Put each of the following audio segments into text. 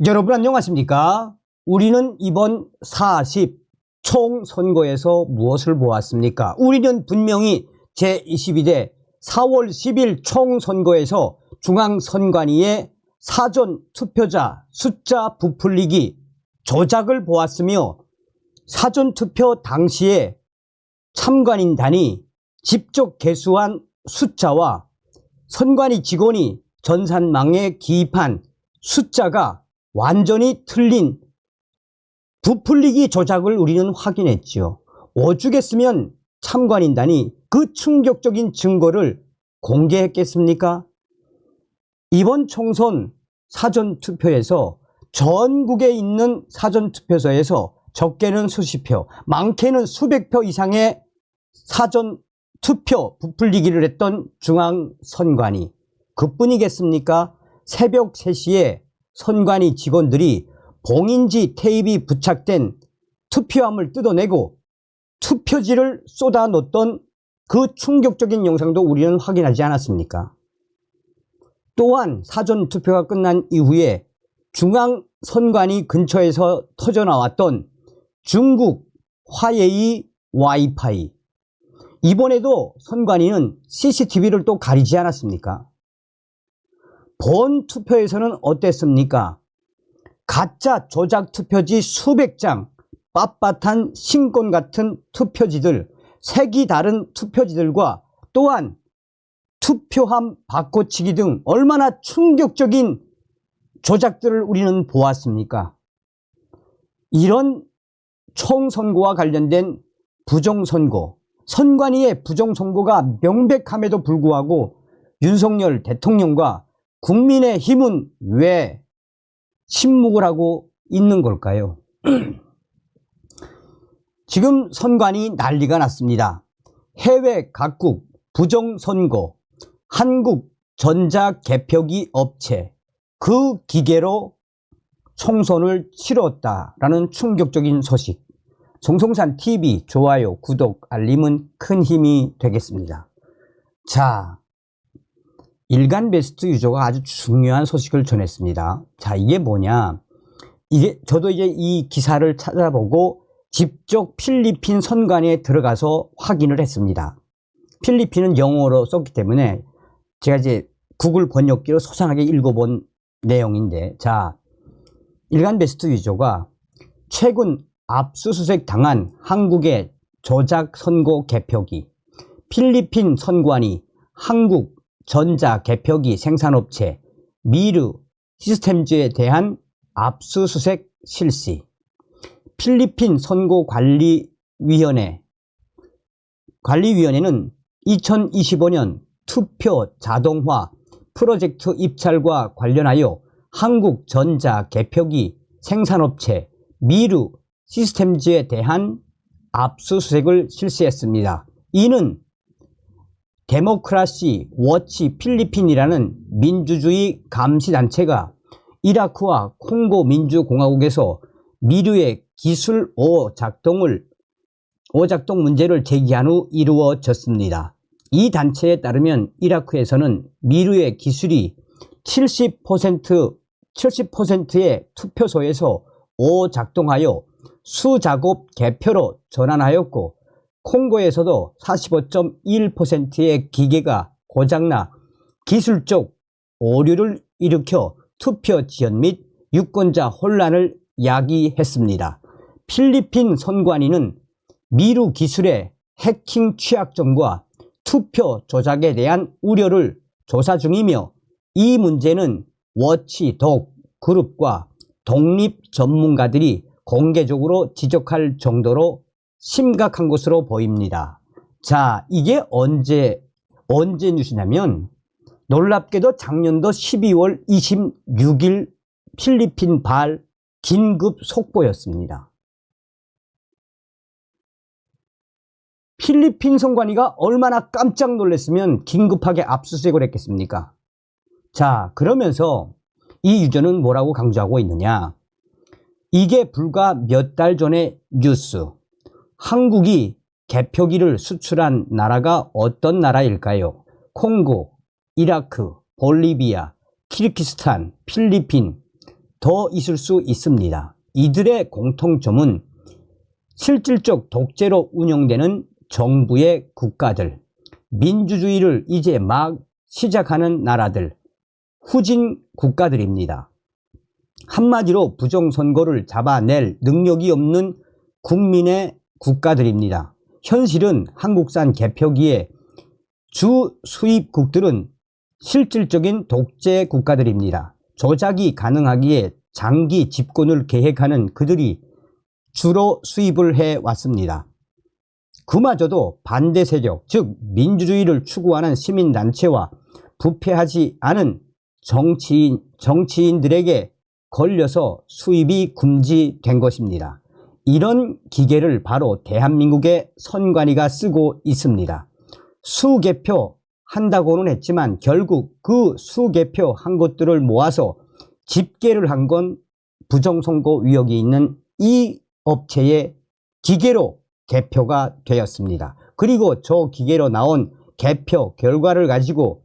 여러분 안녕하십니까? 우리는 이번 40 총선거에서 무엇을 보았습니까? 우리는 분명히 제22대 4월 10일 총선거에서 중앙선관위의 사전투표자 숫자 부풀리기 조작을 보았으며, 사전투표 당시에 참관인단이 직접 개수한 숫자와 선관위 직원이 전산망에 기입한 숫자가 완전히 틀린 부풀리기 조작을 우리는 확인했지요. 오죽했으면 참관인단이 그 충격적인 증거를 공개했겠습니까? 이번 총선 사전투표에서 전국에 있는 사전투표소에서 적게는 수십 표, 많게는 수백 표 이상의 사전투표 부풀리기를 했던 중앙선관위, 그뿐이겠습니까? 새벽 3시에 선관위 직원들이 봉인지 테이프가 부착된 투표함을 뜯어내고 투표지를 쏟아놓던 그 충격적인 영상도 우리는 확인하지 않았습니까? 또한 사전투표가 끝난 이후에 중앙선관위 근처에서 터져나왔던 중국 화웨이 와이파이, 이번에도 선관위는 CCTV를 또 가리지 않았습니까? 본 투표에서는 어땠습니까? 가짜 조작 투표지 수백 장, 빳빳한 신권 같은 투표지들, 색이 다른 투표지들과 또한 투표함 바꿔치기 등 얼마나 충격적인 조작들을 우리는 보았습니까? 이런 총선거와 관련된 부정선거, 선관위의 부정선거가 명백함에도 불구하고 윤석열 대통령과 국민의힘은 왜 침묵을 하고 있는 걸까요? 지금 선관위 난리가 났습니다. 해외 각국 부정선거, 한국 전자개표기 업체, 그 기계로 총선을 치렀다라는 충격적인 소식. 정성산 TV 좋아요, 구독, 알림은 큰 힘이 되겠습니다. 자, 일간베스트 유저가 아주 중요한 소식을 전했습니다. 자, 이게 뭐냐? 저도 이제 이 기사를 찾아보고 직접 필리핀 선관위에 들어가서 확인을 했습니다. 필리핀은 영어로 썼기 때문에 제가 이제 구글 번역기로 소상하게 읽어본 내용인데, 자, 일간베스트 유저가 최근 압수수색 당한 한국의 조작 선거 개표기, 필리핀 선관위, 한국 전자개표기 생산업체 미르 시스템즈에 대한 압수수색 실시, 필리핀 선거관리위원회는 2025년 투표 자동화 프로젝트 입찰과 관련하여 한국 전자개표기 생산업체 미르 시스템즈에 대한 압수수색을 실시했습니다. 이는 데모크라시 워치 필리핀이라는 민주주의 감시단체가 이라크와 콩고 민주공화국에서 미르의 기술 오작동 문제를 제기한 후 이루어졌습니다. 이 단체에 따르면 이라크에서는 미르의 기술이 70%의 투표소에서 오작동하여 수작업 개표로 전환하였고, 콩고에서도 45.1%의 기계가 고장나 기술적 오류를 일으켜 투표 지연 및 유권자 혼란을 야기했습니다. 필리핀 선관위는 미르 기술의 해킹 취약점과 투표 조작에 대한 우려를 조사 중이며, 이 문제는 워치독 그룹과 독립 전문가들이 공개적으로 지적할 정도로 심각한 것으로 보입니다. 자, 이게 언제 뉴스냐면, 놀랍게도 작년도 12월 26일 필리핀 발 긴급 속보였습니다. 필리핀 선관위가 얼마나 깜짝 놀랐으면 긴급하게 압수수색을 했겠습니까? 자, 그러면서 이 유저는 뭐라고 강조하고 있느냐? 이게 불과 몇 달 전의 뉴스. 한국이 개표기를 수출한 나라가 어떤 나라일까요? 콩고, 이라크, 볼리비아, 키르기스탄, 필리핀, 더 있을 수 있습니다. 이들의 공통점은 실질적 독재로 운영되는 정부의 국가들, 민주주의를 이제 막 시작하는 나라들, 후진 국가들입니다. 한마디로 부정선거를 잡아낼 능력이 없는 국민의 국가들입니다. 현실은 한국산 개표기의 주 수입국들은 실질적인 독재 국가들입니다. 조작이 가능하기에 장기 집권을 계획하는 그들이 주로 수입을 해왔습니다. 그마저도 반대 세력, 즉 민주주의를 추구하는 시민단체와 부패하지 않은 정치인들에게 걸려서 수입이 금지된 것입니다. 이런 기계를 바로 대한민국의 선관위가 쓰고 있습니다. 수개표 한다고는 했지만 결국 그 수개표 한 것들을 모아서 집계를 한 건 부정선거 의혹이 있는 이 업체의 기계로 개표가 되었습니다. 그리고 저 기계로 나온 개표 결과를 가지고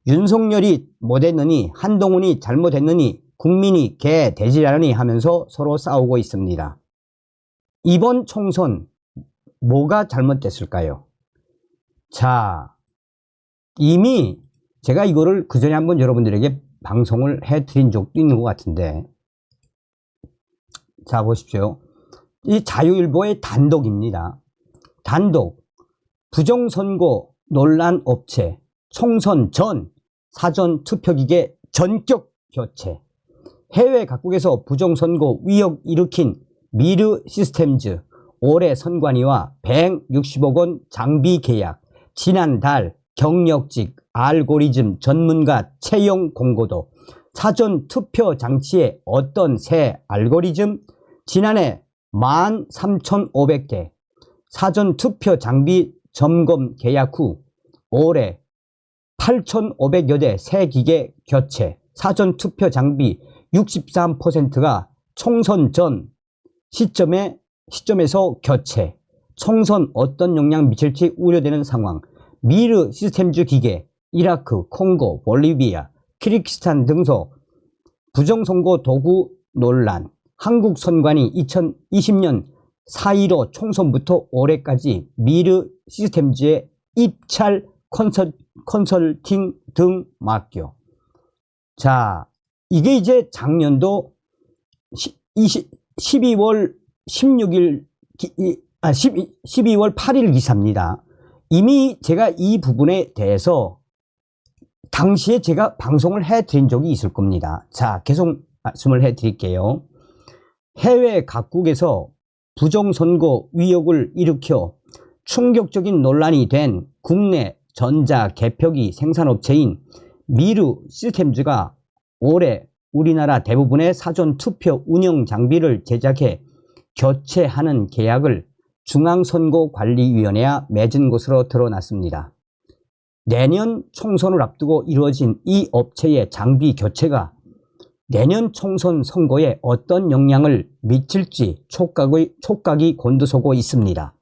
윤석열이 못했느니, 한동훈이 잘못했느니, 국민이 개 돼지라니 하면서 서로 싸우고 있습니다. 이번 총선 뭐가 잘못됐을까요? 자, 이미 제가 이거를 그전에 한번 여러분들에게 방송을 해드린 적도 있는 것 같은데, 자 보십시오. 이 자유일보의 단독입니다. 단독, 부정선거 논란 업체, 총선 전 사전투표기계 전격 교체, 해외 각국에서 부정선거 위협 일으킨 미르 시스템즈, 올해 선관위와 160억 원 장비 계약, 지난달 경력직 알고리즘 전문가 채용 공고도, 사전투표 장치의 어떤 새 알고리즘, 지난해 13,500대 사전투표 장비 점검 계약 후 올해 8,500여 대 새 기계 교체, 사전투표 장비 63%가 총선 전 시점에서 교체, 총선 어떤 영향 미칠지 우려되는 상황, 미르 시스템즈 기계, 이라크, 콩고, 볼리비아, 키르기스탄 등소 부정선거 도구 논란, 한국 선관위 2020년 4.15 총선부터 올해까지 미르 시스템즈의 입찰 컨설팅 등 맡겨. 자, 이게 이제 작년도 12월 16일, 12월 8일 기사입니다. 이미 제가 이 부분에 대해서 당시에 제가 방송을 해드린 적이 있을 겁니다. 자, 계속 말씀을 해드릴게요. 해외 각국에서 부정선거 위협을 일으켜 충격적인 논란이 된 국내 전자개표기 생산업체인 미르 시스템즈가 올해 우리나라 대부분의 사전투표 운영 장비를 제작해 교체하는 계약을 중앙선거관리위원회와 맺은 것으로 드러났습니다. 내년 총선을 앞두고 이루어진 이 업체의 장비 교체가 내년 총선 선거에 어떤 영향을 미칠지 촉각이 곤두서고 있습니다.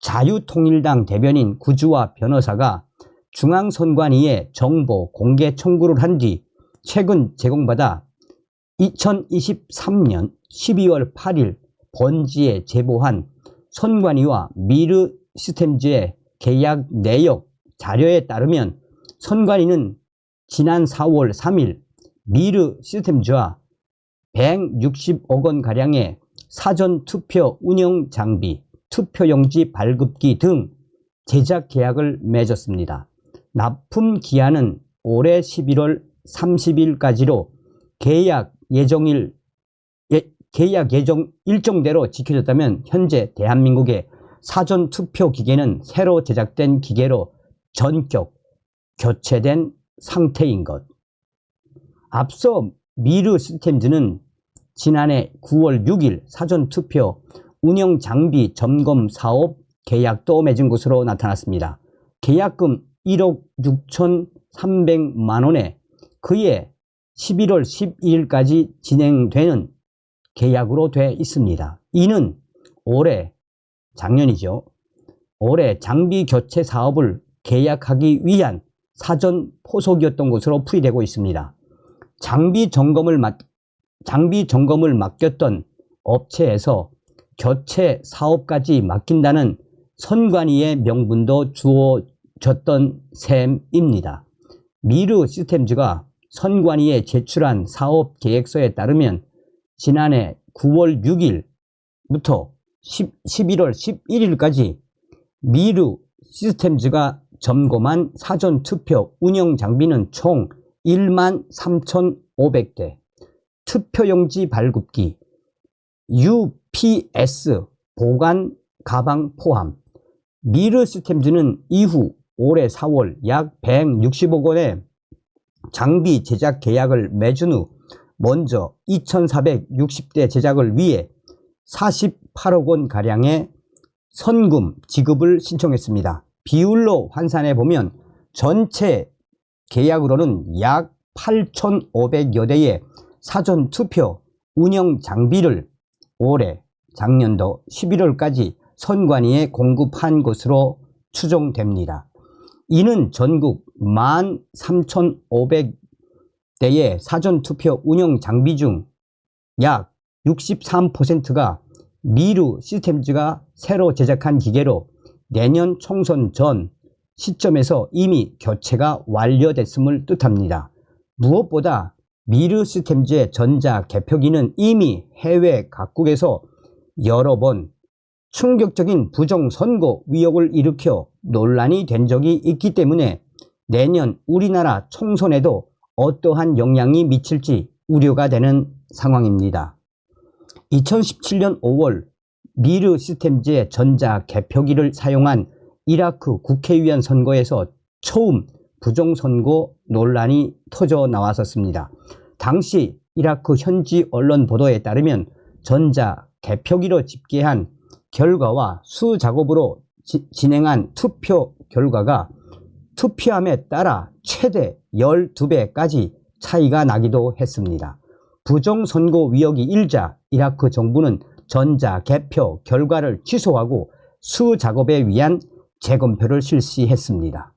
자유통일당 대변인 구주화 변호사가 중앙선관위에 정보 공개 청구를 한 뒤 최근 제공받아 2023년 12월 8일 번지에 제보한 선관위와 미르 시스템즈의 계약 내역 자료에 따르면 선관위는 지난 4월 3일 미르 시스템즈와 160억 원가량의 사전투표 운영 장비, 투표용지 발급기 등 제작 계약을 맺었습니다. 납품 기한은 올해 11월 30일까지로 계약 예정 일정대로 지켜졌다면 현재 대한민국의 사전투표 기계는 새로 제작된 기계로 전격 교체된 상태인 것. 앞서 미르 시스템즈는 지난해 9월 6일 사전투표 운영 장비 점검 사업 계약도 맺은 것으로 나타났습니다. 계약금 1억 6,300만 원에 그해 11월 12일까지 진행되는 계약으로 돼 있습니다. 이는 작년이죠. 올해 장비 교체 사업을 계약하기 위한 사전 포석이었던 것으로 풀이되고 있습니다. 장비 점검을 장비 점검을 맡겼던 업체에서 교체 사업까지 맡긴다는 선관위의 명분도 주어졌던 셈입니다. 미르 시스템즈가 선관위에 제출한 사업 계획서에 따르면 지난해 9월 6일부터 11월 11일까지 미르 시스템즈가 점검한 사전투표 운영 장비는 총 13,500대, 투표용지 발급기, UPS 보관 가방 포함. 미르 시스템즈는 이후 올해 4월 약 160억 원의 장비 제작 계약을 맺은 후 먼저 2,460대 제작을 위해 48억 원 가량의 선금 지급을 신청했습니다. 비율로 환산해 보면 전체 계약으로는 약 8,500여 대의 사전투표 운영 장비를 올해 작년도 11월까지 선관위에 공급한 것으로 추정됩니다. 이는 전국 13,500대의 사전투표 운영 장비 중 약 63%가 미르 시스템즈가 새로 제작한 기계로 내년 총선 전 시점에서 이미 교체가 완료됐음을 뜻합니다. 무엇보다 미르 시스템즈의 전자 개표기는 이미 해외 각국에서 여러 번 충격적인 부정선거 위협을 일으켜 논란이 된 적이 있기 때문에 내년 우리나라 총선에도 어떠한 영향이 미칠지 우려가 되는 상황입니다. 2017년 5월 미르 시스템즈의 전자 개표기를 사용한 이라크 국회의원 선거에서 처음 부정선거 논란이 터져 나왔었습니다. 당시 이라크 현지 언론 보도에 따르면 전자 개표기로 집계한 결과와 수작업으로 진행한 투표 결과가 투표함에 따라 최대 12배까지 차이가 나기도 했습니다. 부정선거 위협이 일자 이라크 정부는 전자 개표 결과를 취소하고 수작업에 위한 재검표를 실시했습니다.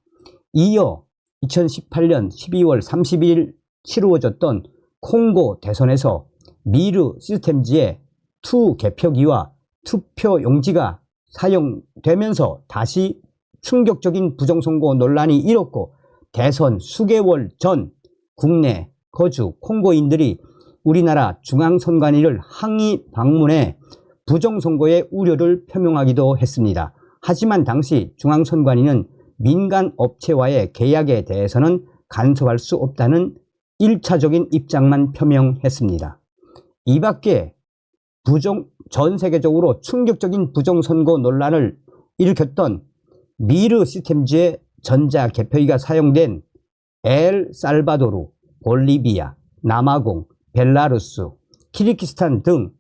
이어 2018년 12월 30일 치루어졌던 콩고 대선에서 미르 시스템즈의 투 개표기와 투표 용지가 사용되면서 다시 충격적인 부정선거 논란이 일었고 대선 수개월 전 국내 거주 콩고인들이 우리나라 중앙선관위를 항의 방문해 부정선거의 우려를 표명하기도 했습니다. 하지만 당시 중앙선관위는 민간 업체와의 계약에 대해서는 간섭할 수 없다는 1차적인 입장만 표명했습니다. 이 밖에 전 세계적으로 충격적인 부정선거 논란을 일으켰던 미르 시스템즈의 전자 개표기가 사용된 엘살바도르, 볼리비아, 남아공, 벨라루스, 키르기스탄 등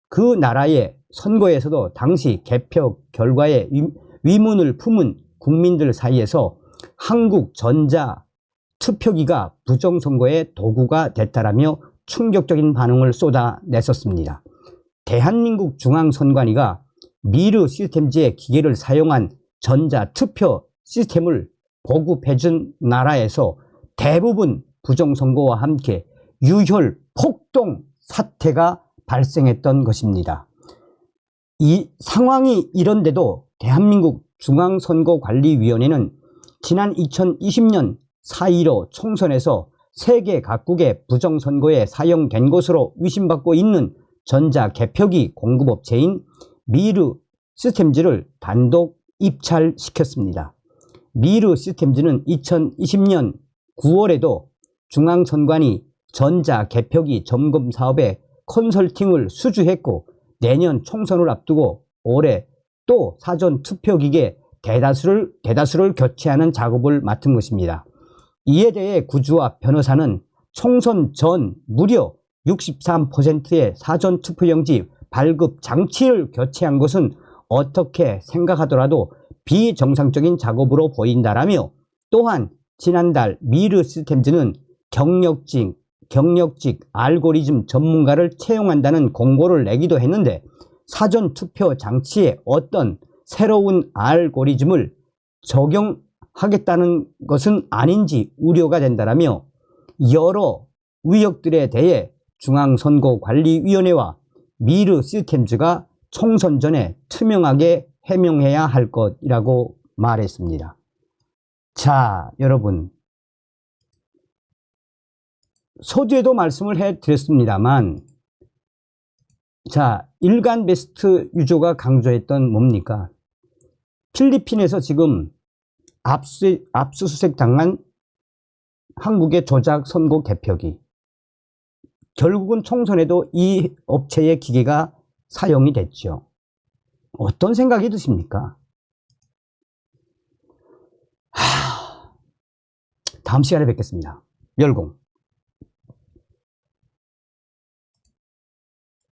그 나라의 선거에서도 당시 개표 결과에 위문을 품은 국민들 사이에서 한국 전자 투표기가 부정선거의 도구가 됐다라며 충격적인 반응을 쏟아냈었습니다. 대한민국 중앙선관위가 미르 시스템즈의 기계를 사용한 전자투표 시스템을 보급해준 나라에서 대부분 부정선거와 함께 유혈 폭동 사태가 발생했던 것입니다. 이 상황이 이런데도 대한민국 중앙선거관리위원회는 지난 2020년 4.15 총선에서 세계 각국의 부정선거에 사용된 것으로 의심받고 있는 전자개표기 공급업체인 미르 시스템즈를 단독 입찰시켰습니다. 미르 시스템즈는 2020년 9월에도 중앙선관위 전자개표기 점검 사업에 컨설팅을 수주했고 내년 총선을 앞두고 올해 또 사전투표기계 대다수를 교체하는 작업을 맡은 것입니다. 이에 대해 구주와 변호사는 총선 전 무려 63%의 사전투표용지 발급 장치를 교체한 것은 어떻게 생각하더라도 비정상적인 작업으로 보인다라며 또한 지난달 미르 시스템즈는 경력직 알고리즘 전문가를 채용한다는 공고를 내기도 했는데 사전투표 장치에 어떤 새로운 알고리즘을 적용하겠다는 것은 아닌지 우려가 된다라며 여러 의혹들에 대해 중앙선거관리위원회와 미르 시스템즈가 총선 전에 투명하게 해명해야 할 것이라고 말했습니다. 자, 여러분, 서두에도 말씀을 해드렸습니다만, 자, 일간 베스트 유조가 강조했던 뭡니까? 필리핀에서 지금 압수수색 당한 한국의 조작 선거 개표기. 결국은 총선에도 이 업체의 기계가 사용이 됐죠. 어떤 생각이 드십니까? 다음 시간에 뵙겠습니다. 열공.